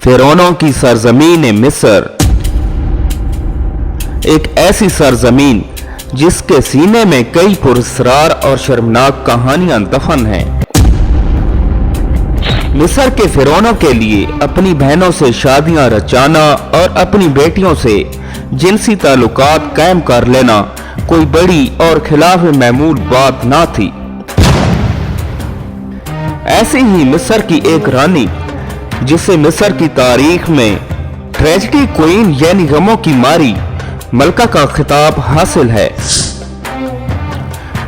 फिरौनों की सरजमीन मिस्र, एक ऐसी सरजमीन जिसके सीने में कई पुरस्कार और शर्मनाक कहानियां दफन हैं। मिस्र के फिरौनों के लिए अपनी बहनों से शादियां रचाना और अपनी बेटियों से जिनसी ताल्लुकात कायम कर लेना कोई बड़ी और खिलाफ मामूल बात ना थी। ऐसी ही मिस्र की एक रानी जिसे मिस्र की तारीख में ट्रेजिडी क्वीन यानी गमों की मारी मलका का खिताब हासिल है,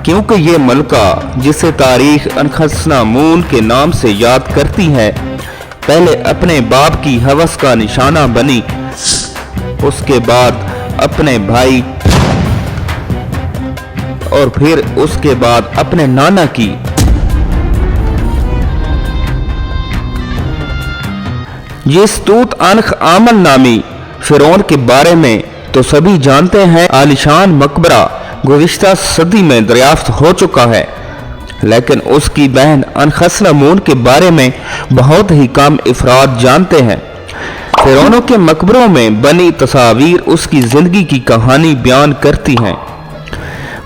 क्योंकि ये मलका जिसे तारीख अनखसनामून के नाम से याद करती है, पहले अपने बाप की हवस का निशाना बनी, उसके बाद अपने भाई और फिर उसके बाद अपने नाना की। जिस तूत अनख आमन नामी फिरौन के बारे में तो सभी जानते हैं, आलिशान मकबरा गुज़िश्ता सदी में दरियाफ्त हो चुका है, लेकिन उसकी बहन अनखसनामून के बारे में बहुत ही कम अफराद जानते हैं। फिरौनों के मकबरों में बनी तस्वीर उसकी जिंदगी की कहानी बयान करती हैं।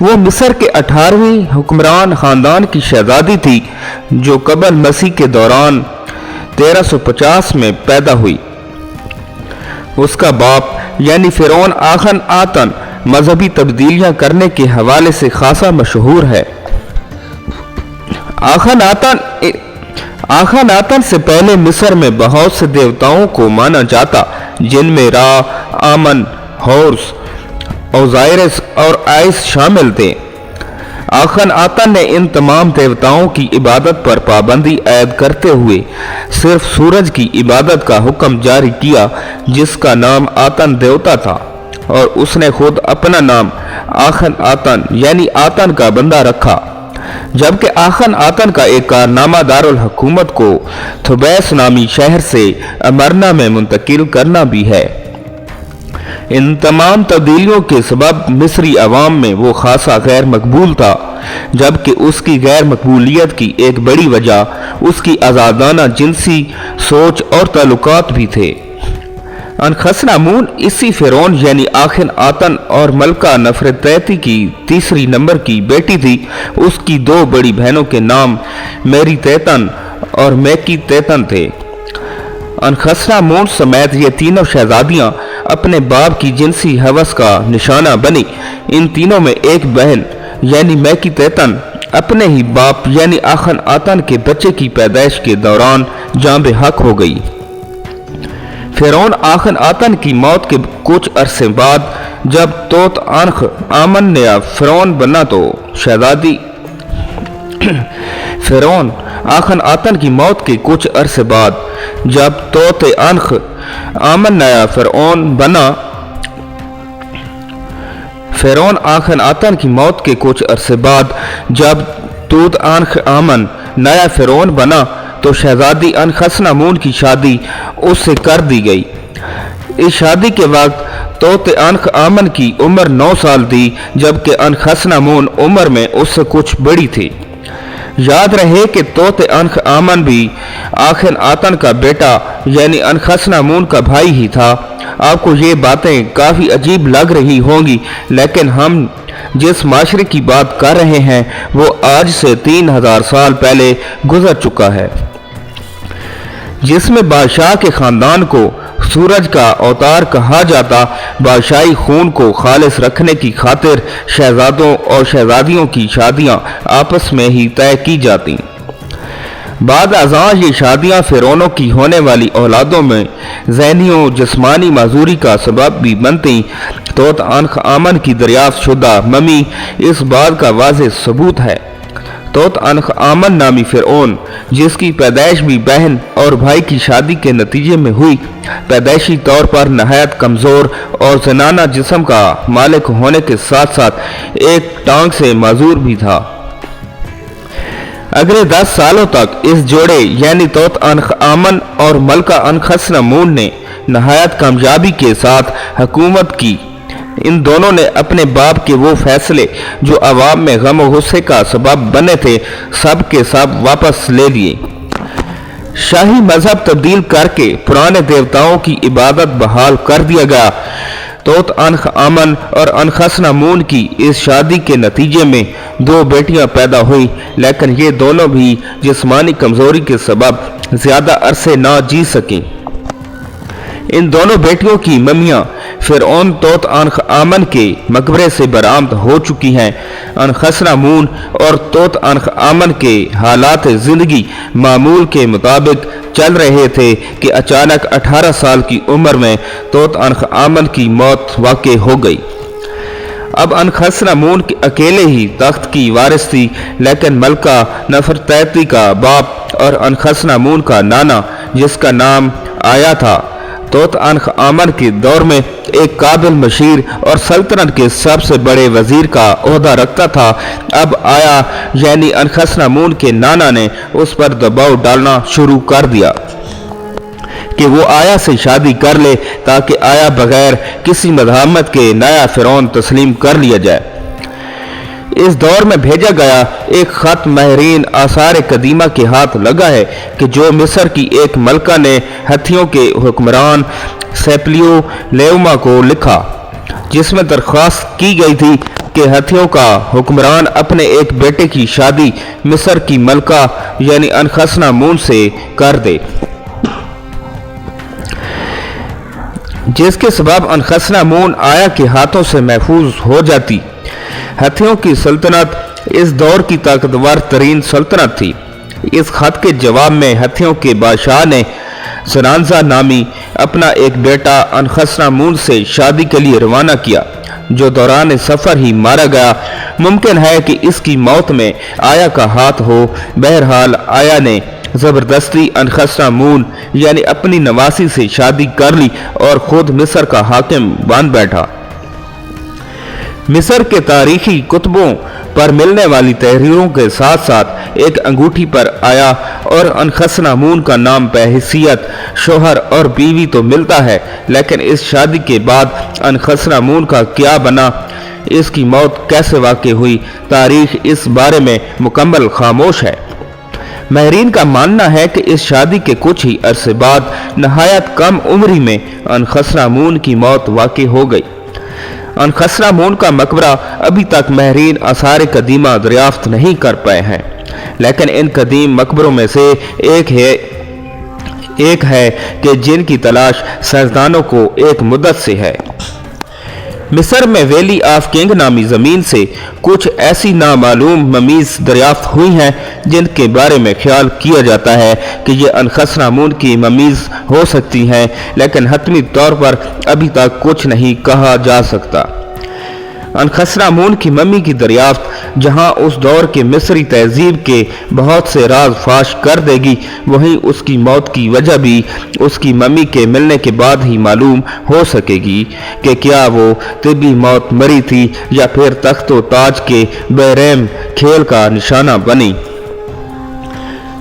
वो मिस्र के 18वीं हुक्मरान खानदान की शहजादी थी जो कबल मसीह के दौरान 1350 में पैदा हुई। उसका बाप यानी फिरौन आखन आतन मजहबी तब्दीलियां करने के हवाले से खासा मशहूर है। आखन आतन से पहले मिस्र में बहुत से देवताओं को माना जाता, जिनमें रा, आमन, हॉर्स, ओजाइरस और आइस शामिल थे। आखन आतन ने इन तमाम देवताओं की इबादत पर पाबंदी ऐद करते हुए सिर्फ सूरज की इबादत का हुक्म जारी किया, जिसका नाम आतन देवता था, और उसने खुद अपना नाम आखन आतन यानी आतन का बंदा रखा। जबकि आखन आतन का एक कारनामा दारुल हुकूमत को थुबैस नामी शहर से अमरना में मुंतकिल करना भी है। इन तमाम तब्दीलियों के सबब मिस्री अवाम में वो खासा गैर मकबूल था, जबकि उसकी गैर मकबूलियत की एक बड़ी वजह उसकी आज़ादाना जिनसी सोच और ताल्लुकात भी थे। अनखसनामून इसी फिरौन यानी आखन आतन और मलका नफरतैती की तीसरी नंबर की बेटी थी। उसकी दो बड़ी बहनों के नाम मेरी तैतन और मैकी तैतन थे। अनखसनामून समेत ये तीनों शहजादियां अपने बाप की जिनसी हवस का निशाना बनी। इन तीनों में एक बहन यानी मैकी तैतन अपने ही बाप यानी आखन आतन के बच्चे की पैदाइश के दौरान जान बेहक हो गई। फिरौन आखन आतन की मौत के कुछ अरसे बाद जब तोत अनख आमन ने फिरौन बना तो शहजादी फिरौन आखन आतन की मौत के कुछ अरसे बाद जब तोत अनख आमन नया फिरौन बना फिरौन आखन आतन की मौत के कुछ अरसे बाद जब तूत अनख आमन नया फिरौन बना तो शहजादी अनखसनामून की शादी उससे कर दी गई। इस शादी के वक्त तोत अनख आमन की उम्र 9 साल थी, जबकि अनखसनामून उम्र में उससे कुछ बड़ी थी। याद रहे कि तोत अनख आमन भी आखन आतन का बेटा यानी अनखसनामून का भाई ही था। आपको ये बातें काफ़ी अजीब लग रही होंगी, लेकिन हम जिस माशरे की बात कर रहे हैं वो आज से 3000 साल पहले गुजर चुका है, जिसमें बादशाह के खानदान को सूरज का अवतार कहा जाता। बादशाही खून को खालिस रखने की खातिर शहजादों और शहजादियों की शादियां आपस में ही तय की जाती। बाद अज़ां ये शादियां फिरौनों की होने औलादों औलादों में ज़हनी जिस्मानी माजूरी का सबब भी बनती। तोत अनख आमन की दरियाफ्त शुदा ममी इस बात का वाज़ेह सबूत है। तोत अनख आमन नामी फिरौन, जिसकी पैदाइश भी बहन और भाई की शादी के नतीजे में हुई, पैदाइशी तौर पर नहायत कमज़ोर और जनाना जिस्म का मालिक होने के साथ साथ एक टांग से माजूर भी था। अगले 10 सालों तक इस जोड़े यानी तोत अनख आमन और मलका अनखसनामून ने नहायत कामयाबी के साथ हुकूमत की। इन दोनों ने अपने बाप के वो फैसले जो अवाम में गम और गुस्से का सबब बने थे, सब के सब वापस ले लिए। शाही मजहब तब्दील करके पुराने देवताओं की इबादत बहाल कर दिया गया। तोत अनख आमन और अनखसनामून की इस शादी के नतीजे में 2 बेटियां पैदा हुई, लेकिन ये दोनों भी जिस्मानी कमजोरी के सबब ज्यादा अरसे ना जी सकीं। इन दोनों बेटियों की मम्मियां फिरौन तोत अनख आमन के मकबरे से बरामद हो चुकी हैं। अनखसनामून और तोत अनख आमन के हालात जिंदगी मामूल के मुताबिक चल रहे थे कि अचानक 18 साल की उम्र में तोत अनख आमन की मौत वाक़ई हो गई। अब अनखसनामून अकेले ही तख्त की वारिस थी, लेकिन मलका नफरतैती का बाप और अनखसनामून का नाना, जिसका नाम आया था, तोत अनख आमन के दौर में एक काबिल मशीर और सल्तनत के सबसे बड़े वजीर का ओहदा रखता था। अब आया यानी अनखसनामून के नाना ने उस पर दबाव डालना शुरू कर दिया कि वो आया से शादी कर ले, ताकि आया बगैर किसी मज़ाहमत के नया फिरौन तस्लीम कर लिया जाए। इस दौर में भेजा गया एक खत माहिरीन आसार कदीमा के हाथ लगा है कि जो मिस्र की एक मलका ने हथियों के हुक्मरान सेप्लियो लेउमा को लिखा, जिसमें दरख्वास्त की गई थी कि हथियों का हुक्मरान अपने एक बेटे की शादी मिस्र की मलका यानी अनखसनामून से कर दे, जिसके सबब अनखसनामून आया के हाथों से महफूज हो जाती। हथियों की सल्तनत इस दौर की ताकतवर तरीन सल्तनत थी। इस खत के जवाब में हथियों के बादशाह ने सनांजा नामी अपना एक बेटा अनखसनामून से शादी के लिए रवाना किया, जो दौरान सफ़र ही मारा गया। मुमकिन है कि इसकी मौत में आया का हाथ हो। बहरहाल आया ने ज़बरदस्ती अनखसनामून यानी अपनी नवासी से शादी कर ली और खुद मिस्र का हाकिम बन बैठा। मिस्र के तारीखी कुतुबों पर मिलने वाली तहरीरों के साथ साथ एक अंगूठी पर आया और अनखसनामून का नाम बहैसियत शोहर और बीवी तो मिलता है, लेकिन इस शादी के बाद अनखसनामून का क्या बना, इसकी मौत कैसे वाक़ई हुई, तारीख इस बारे में मुकम्मल खामोश है। माहिरीन का मानना है कि इस शादी के कुछ ही अरसे बाद नहायत कम उम्री में अनखसनामून की मौत वाक़ई हो गई। अनखसनामून का मकबरा अभी तक माहिरीन आसार कदीमा दरियाफ्त नहीं कर पाए हैं, लेकिन इन कदीम मकबरों में से एक है कि जिनकी तलाश साइंसदानों को एक मुद्दत से है। मिस्र में वैली ऑफ किंग नामी ज़मीन से कुछ ऐसी नामालूम ममीज़ दरियाफ्त हुई हैं जिनके बारे में ख्याल किया जाता है कि ये अनखसनामून की ममीज़ हो सकती हैं, लेकिन हतमी तौर पर अभी तक कुछ नहीं कहा जा सकता। अनखसनामून की मम्मी की दरियाफ्त जहां उस दौर के मिस्री तहजीब के बहुत से राज फाश कर देगी, वहीं उसकी मौत की वजह भी उसकी मम्मी के मिलने के बाद ही मालूम हो सकेगी कि क्या वो तिब्बी मौत मरी थी या फिर तख्तो ताज के बेरहम खेल का निशाना बनी।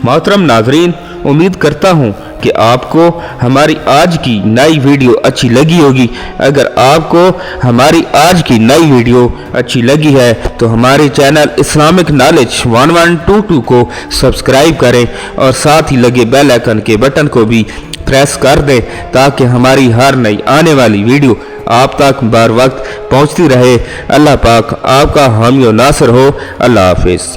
मोहतरम नाजरीन, उम्मीद करता हूँ कि आपको हमारी आज की नई वीडियो अच्छी लगी होगी। अगर आपको हमारी आज की नई वीडियो अच्छी लगी है तो हमारे चैनल इस्लामिक नॉलेज 1122 को सब्सक्राइब करें और साथ ही लगे बेल आइकन के बटन को भी प्रेस कर दें, ताकि हमारी हर नई आने वाली वीडियो आप तक बर वक्त पहुँचती रहे। अल्लाह पाक आपका हामी और नासर हो। अल्लाह हाफिज़।